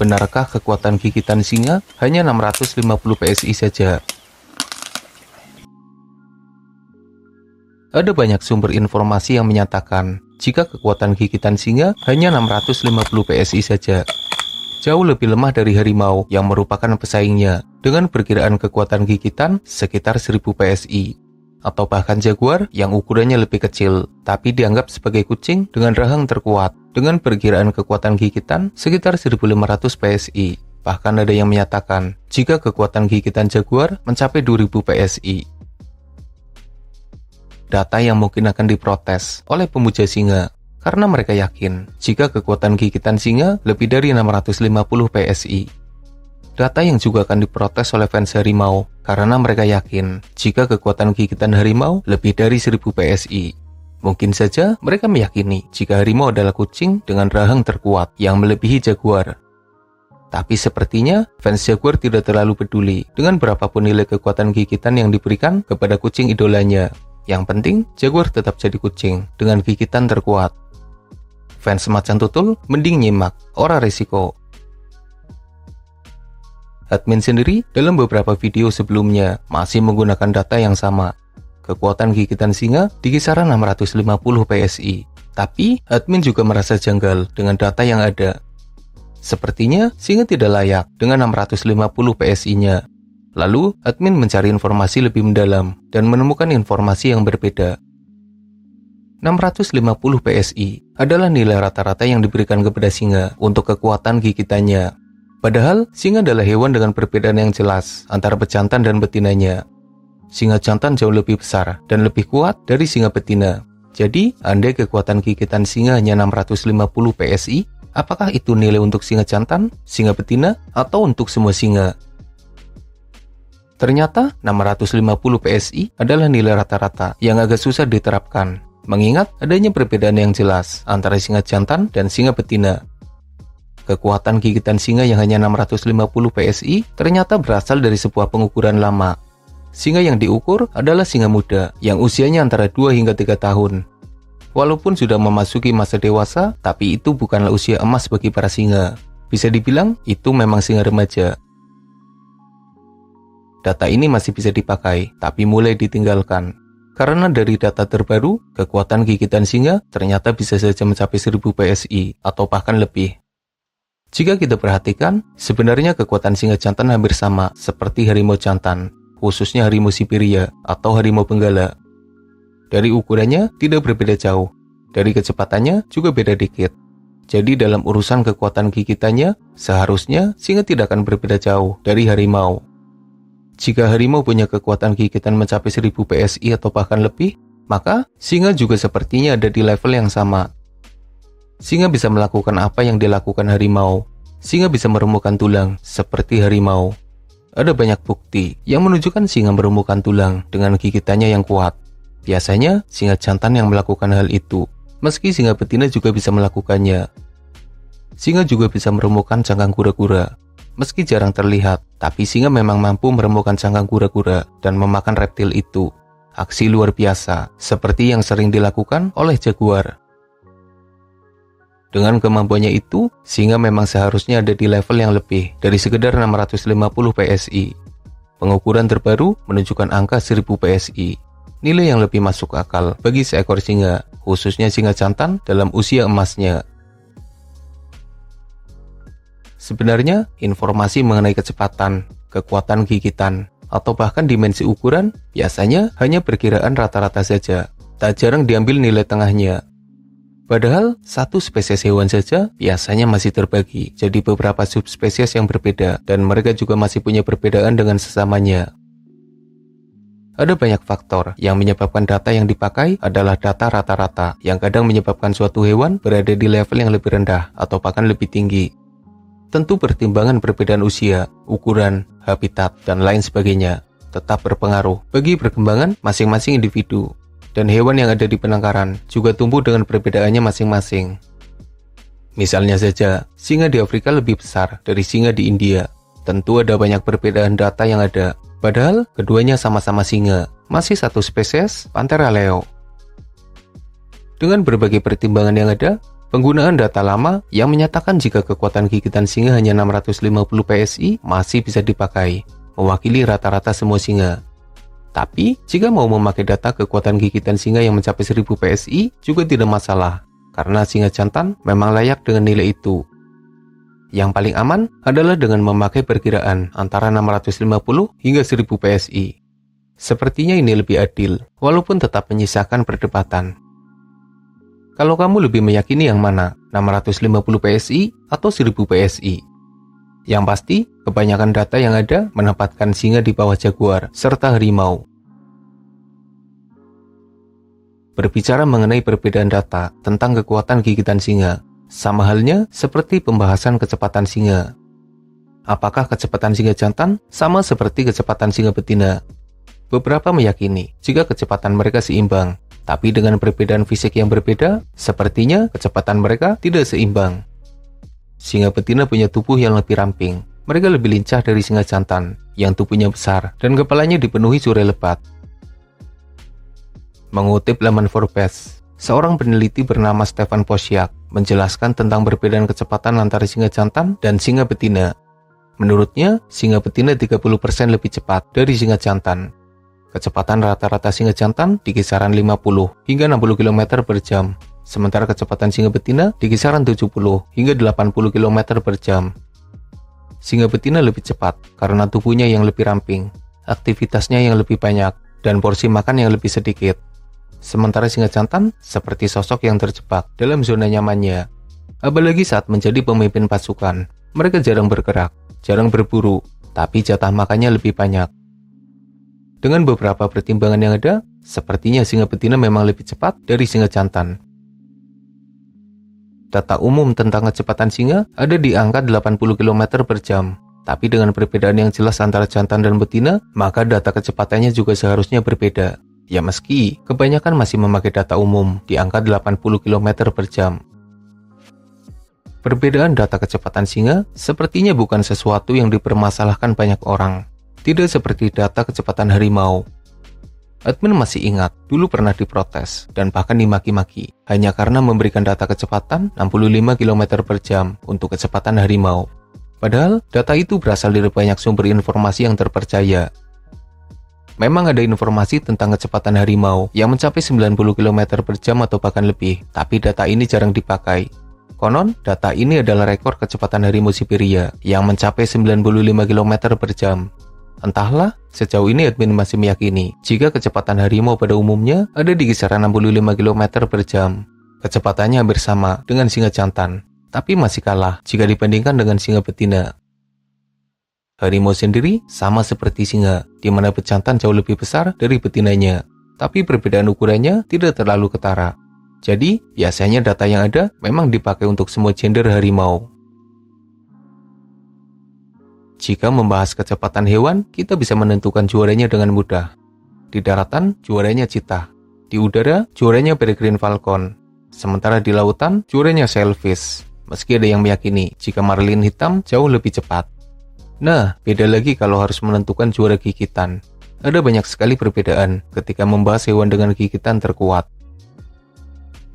Benarkah kekuatan gigitan singa hanya 650 PSI saja? Ada banyak sumber informasi yang menyatakan jika kekuatan gigitan singa hanya 650 PSI saja. Jauh lebih lemah dari harimau yang merupakan pesaingnya dengan perkiraan kekuatan gigitan sekitar 1000 PSI. Atau bahkan jaguar yang ukurannya lebih kecil tapi dianggap sebagai kucing dengan rahang terkuat dengan perkiraan kekuatan gigitan sekitar 1500 PSI. Bahkan ada yang menyatakan jika kekuatan gigitan jaguar mencapai 2000 PSI. Data yang mungkin akan diprotes oleh pemuja singa karena mereka yakin jika kekuatan gigitan singa lebih dari 650 PSI. Data yang juga akan diprotes oleh fans harimau karena mereka yakin jika kekuatan gigitan harimau lebih dari 1000 PSI. Mungkin saja mereka meyakini jika harimau adalah kucing dengan rahang terkuat yang melebihi jaguar. Tapi sepertinya fans jaguar tidak terlalu peduli dengan berapapun nilai kekuatan gigitan yang diberikan kepada kucing idolanya. Yang penting jaguar tetap jadi kucing dengan gigitan terkuat. Fans macan tutul mending nyimak, ora resiko. Admin sendiri dalam beberapa video sebelumnya masih menggunakan data yang sama. Kekuatan gigitan singa di kisaran 650 PSI. Tapi admin juga merasa janggal dengan data yang ada. Sepertinya singa tidak layak dengan 650 PSI-nya. Lalu admin mencari informasi lebih mendalam dan menemukan informasi yang berbeda. 650 PSI adalah nilai rata-rata yang diberikan kepada singa untuk kekuatan gigitannya. Padahal, singa adalah hewan dengan perbedaan yang jelas antara bejantan dan betinanya. Singa jantan jauh lebih besar dan lebih kuat dari singa betina. Jadi, andai kekuatan gigitan singa hanya 650 PSI, apakah itu nilai untuk singa jantan, singa betina, atau untuk semua singa? Ternyata, 650 PSI adalah nilai rata-rata yang agak susah diterapkan, mengingat adanya perbedaan yang jelas antara singa jantan dan singa betina. Kekuatan gigitan singa yang hanya 650 PSI ternyata berasal dari sebuah pengukuran lama. Singa yang diukur adalah singa muda yang usianya antara 2 hingga 3 tahun. Walaupun sudah memasuki masa dewasa, tapi itu bukanlah usia emas bagi para singa. Bisa dibilang, itu memang singa remaja. Data ini masih bisa dipakai, tapi mulai ditinggalkan. Karena dari data terbaru, kekuatan gigitan singa ternyata bisa saja mencapai 1000 PSI atau bahkan lebih. Jika kita perhatikan, sebenarnya kekuatan singa jantan hampir sama seperti harimau jantan, khususnya harimau Siberia atau harimau benggala. Dari ukurannya tidak berbeda jauh, dari kecepatannya juga beda dikit. Jadi dalam urusan kekuatan gigitannya, seharusnya singa tidak akan berbeda jauh dari harimau. Jika harimau punya kekuatan gigitan mencapai 1000 PSI atau bahkan lebih, maka singa juga sepertinya ada di level yang sama. Singa bisa melakukan apa yang dilakukan harimau. Singa bisa meremukkan tulang seperti harimau. Ada banyak bukti yang menunjukkan singa meremukkan tulang dengan gigitannya yang kuat. Biasanya singa jantan yang melakukan hal itu, meski singa betina juga bisa melakukannya. Singa juga bisa meremukkan cangkang kura-kura. Meski jarang terlihat, tapi singa memang mampu meremukkan cangkang kura-kura dan memakan reptil itu. Aksi luar biasa, seperti yang sering dilakukan oleh jaguar. Dengan kemampuannya itu, singa memang seharusnya ada di level yang lebih dari sekedar 650 PSI. Pengukuran terbaru menunjukkan angka 1000 PSI, nilai yang lebih masuk akal bagi seekor singa, khususnya singa jantan dalam usia emasnya. Sebenarnya, informasi mengenai kecepatan, kekuatan gigitan, atau bahkan dimensi ukuran biasanya hanya perkiraan rata-rata saja, tak jarang diambil nilai tengahnya. Padahal, satu spesies hewan saja biasanya masih terbagi jadi beberapa subspesies yang berbeda dan mereka juga masih punya perbedaan dengan sesamanya. Ada banyak faktor yang menyebabkan data yang dipakai adalah data rata-rata yang kadang menyebabkan suatu hewan berada di level yang lebih rendah atau bahkan lebih tinggi. Tentu pertimbangan perbedaan usia, ukuran, habitat, dan lain sebagainya tetap berpengaruh bagi perkembangan masing-masing individu. Dan hewan yang ada di penangkaran juga tumbuh dengan perbedaannya masing-masing. Misalnya saja, singa di Afrika lebih besar dari singa di India. Tentu ada banyak perbedaan data yang ada. Padahal, keduanya sama-sama singa, masih satu spesies Panthera leo. Dengan berbagai pertimbangan yang ada, Penggunaan data lama yang menyatakan jika kekuatan gigitan singa hanya 650 PSI masih bisa dipakai, mewakili rata-rata semua singa. Tapi, jika mau memakai data kekuatan gigitan singa yang mencapai 1000 PSI juga tidak masalah, karena singa jantan memang layak dengan nilai itu. Yang paling aman adalah dengan memakai perkiraan antara 650 hingga 1000 PSI. Sepertinya ini lebih adil, walaupun tetap menyisakan perdebatan. Kalau kamu lebih meyakini yang mana, 650 PSI atau 1000 PSI? Yang pasti, kebanyakan data yang ada menempatkan singa di bawah jaguar serta harimau. Berbicara mengenai perbedaan data tentang kekuatan gigitan singa, sama halnya seperti pembahasan kecepatan singa. Apakah kecepatan singa jantan sama seperti kecepatan singa betina? Beberapa meyakini jika kecepatan mereka seimbang, tapi dengan perbedaan fisik yang berbeda, sepertinya kecepatan mereka tidak seimbang. Singa betina punya tubuh yang lebih ramping. Mereka lebih lincah dari singa jantan, yang tubuhnya besar dan kepalanya dipenuhi sure lebat. Mengutip laman Forbes, seorang peneliti bernama Stefan Posiak menjelaskan tentang perbedaan kecepatan antara singa jantan dan singa betina. Menurutnya, singa betina 30% lebih cepat dari singa jantan. Kecepatan rata-rata singa jantan di kisaran 50 hingga 60 km per jam, sementara kecepatan singa betina di kisaran 70 hingga 80 km per jam. Singa betina lebih cepat karena tubuhnya yang lebih ramping, aktivitasnya yang lebih banyak, dan porsi makan yang lebih sedikit. Sementara singa jantan seperti sosok yang terjebak dalam zona nyamannya. Apalagi saat menjadi pemimpin pasukan, mereka jarang bergerak, jarang berburu, tapi jatah makannya lebih banyak. Dengan beberapa pertimbangan yang ada, sepertinya singa betina memang lebih cepat dari singa jantan. Data umum tentang kecepatan singa ada di angka 80 km per jam. Tapi dengan perbedaan yang jelas antara jantan dan betina, maka data kecepatannya juga seharusnya berbeda. Ya meski, kebanyakan masih memakai data umum di angka 80 km per jam. Perbedaan data kecepatan singa sepertinya bukan sesuatu yang dipermasalahkan banyak orang. Tidak seperti data kecepatan harimau. Admin masih ingat, dulu pernah diprotes dan bahkan dimaki-maki hanya karena memberikan data kecepatan 65 km per jam untuk kecepatan harimau. Padahal, data itu berasal dari banyak sumber informasi yang terpercaya. Memang ada informasi tentang kecepatan harimau yang mencapai 90 km per jam atau bahkan lebih, tapi data ini jarang dipakai. Konon, data ini adalah rekor kecepatan harimau Siberia yang mencapai 95 km per jam. Entahlah, sejauh ini admin masih meyakini jika kecepatan harimau pada umumnya ada di kisaran 65 km per jam. Kecepatannya hampir sama dengan singa jantan, tapi masih kalah jika dibandingkan dengan singa betina. Harimau sendiri sama seperti singa, di mana bejantan jauh lebih besar dari betinanya, tapi perbedaan ukurannya tidak terlalu ketara. Jadi, biasanya data yang ada memang dipakai untuk semua gender harimau. Jika membahas kecepatan hewan, kita bisa menentukan juaranya dengan mudah. Di daratan, juaranya cheetah. Di udara, juaranya peregrine falcon. Sementara di lautan, juaranya sailfish. Meski ada yang meyakini jika marlin hitam jauh lebih cepat. Nah, beda lagi kalau harus menentukan juara gigitan. Ada banyak sekali perbedaan ketika membahas hewan dengan gigitan terkuat.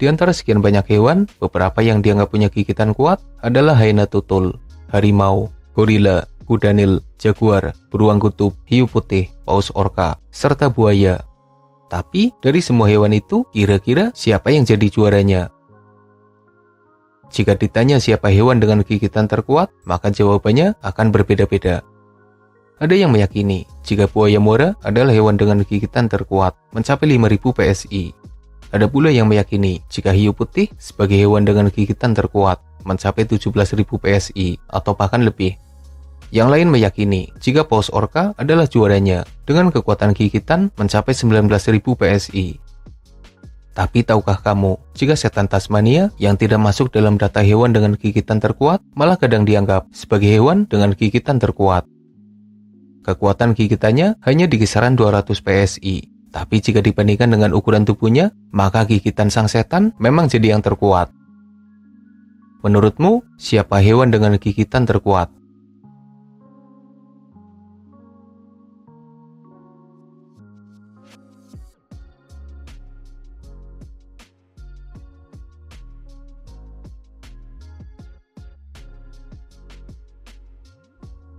Di antara sekian banyak hewan, beberapa yang dianggap punya gigitan kuat adalah hyena tutul, harimau, gorila, kuda nil, jaguar, beruang kutub, hiu putih, paus orca, serta buaya. Tapi, dari semua hewan itu, kira-kira siapa yang jadi juaranya? Jika ditanya siapa hewan dengan gigitan terkuat, maka jawabannya akan berbeda-beda. Ada yang meyakini jika buaya muara adalah hewan dengan gigitan terkuat, mencapai 5000 PSI. Ada pula yang meyakini jika hiu putih sebagai hewan dengan gigitan terkuat, mencapai 17.000 PSI atau bahkan lebih. Yang lain meyakini jika paus orca adalah juaranya dengan kekuatan gigitan mencapai 19.000 PSI. Tapi tahukah kamu, jika setan Tasmania yang tidak masuk dalam data hewan dengan gigitan terkuat malah kadang dianggap sebagai hewan dengan gigitan terkuat. Kekuatan gigitannya hanya di kisaran 200 PSI. Tapi jika dibandingkan dengan ukuran tubuhnya, maka gigitan sang setan memang jadi yang terkuat. Menurutmu, siapa hewan dengan gigitan terkuat?